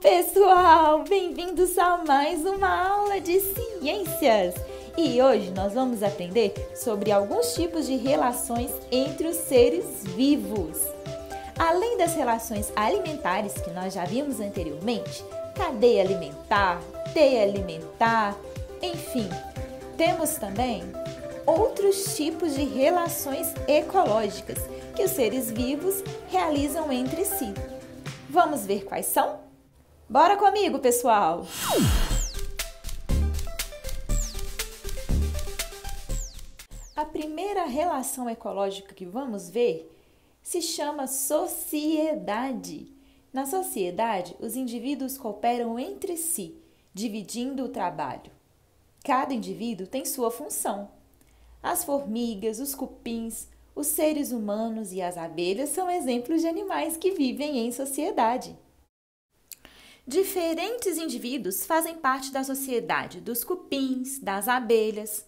pessoal! Bem-vindos a mais uma aula de ciências! E hoje nós vamos aprender sobre alguns tipos de relações entre os seres vivos. Além das relações alimentares que nós já vimos anteriormente, cadeia alimentar, teia alimentar, enfim, temos também outros tipos de relações ecológicas que os seres vivos realizam entre si. Vamos ver quais são? Bora comigo, pessoal! A primeira relação ecológica que vamos ver se chama sociedade. Na sociedade, os indivíduos cooperam entre si, dividindo o trabalho. Cada indivíduo tem sua função. As formigas, os cupins, os seres humanos e as abelhas são exemplos de animais que vivem em sociedade. Diferentes indivíduos fazem parte da sociedade dos cupins, das abelhas.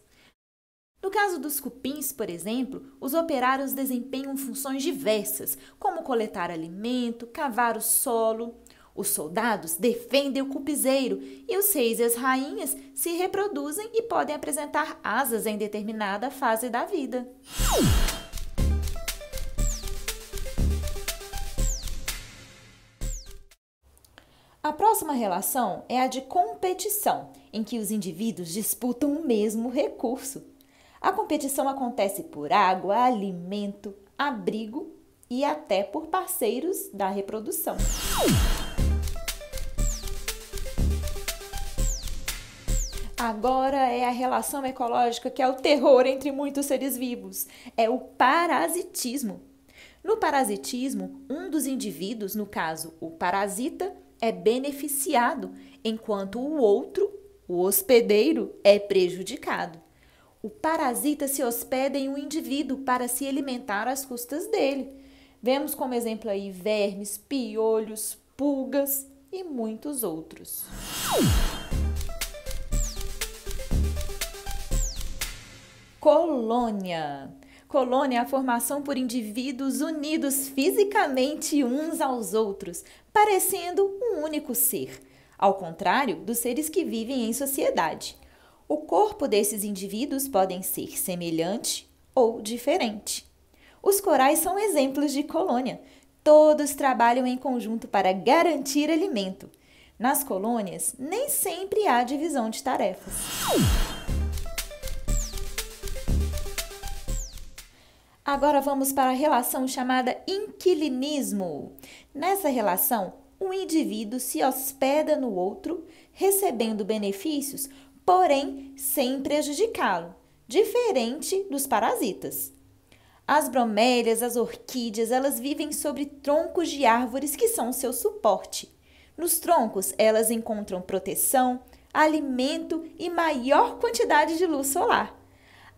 No caso dos cupins, por exemplo, os operários desempenham funções diversas, como coletar alimento, cavar o solo. Os soldados defendem o cupizeiro e os reis e as rainhas se reproduzem e podem apresentar asas em determinada fase da vida. A próxima relação é a de competição, em que os indivíduos disputam o mesmo recurso. A competição acontece por água, alimento, abrigo e até por parceiros da reprodução. Agora é a relação ecológica que é o terror entre muitos seres vivos. É o parasitismo. No parasitismo, um dos indivíduos, no caso o parasita, é beneficiado, enquanto o outro, o hospedeiro, é prejudicado. O parasita se hospeda em um indivíduo para se alimentar às custas dele. Vemos como exemplo aí vermes, piolhos, pulgas e muitos outros. Colônia. Colônia é a formação por indivíduos unidos fisicamente uns aos outros, parecendo um único ser, ao contrário dos seres que vivem em sociedade. O corpo desses indivíduos podem ser semelhante ou diferente. Os corais são exemplos de colônia. Todos trabalham em conjunto para garantir alimento. Nas colônias, nem sempre há divisão de tarefas. Agora vamos para a relação chamada inquilinismo. Nessa relação, um indivíduo se hospeda no outro, recebendo benefícios, porém sem prejudicá-lo, diferente dos parasitas. As bromélias, as orquídeas, elas vivem sobre troncos de árvores que são seu suporte. Nos troncos, elas encontram proteção, alimento e maior quantidade de luz solar.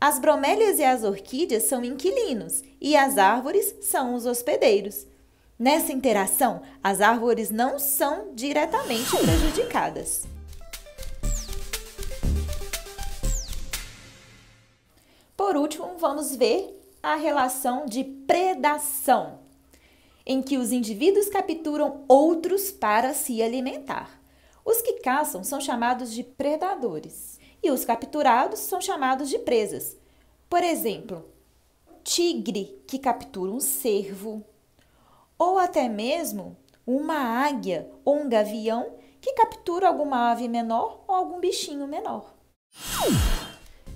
As bromélias e as orquídeas são inquilinos e as árvores são os hospedeiros. Nessa interação, as árvores não são diretamente prejudicadas. Por último, vamos ver a relação de predação, em que os indivíduos capturam outros para se alimentar. Os que caçam são chamados de predadores e os capturados são chamados de presas. Por exemplo, tigre que captura um cervo, ou até mesmo uma águia ou um gavião que captura alguma ave menor ou algum bichinho menor.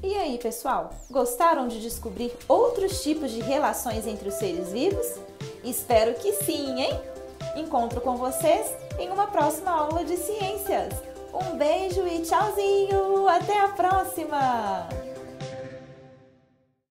E aí, pessoal, gostaram de descobrir outros tipos de relações entre os seres vivos? Espero que sim, hein? Encontro com vocês em uma próxima aula de ciências. Um beijo e tchauzinho! Até a próxima!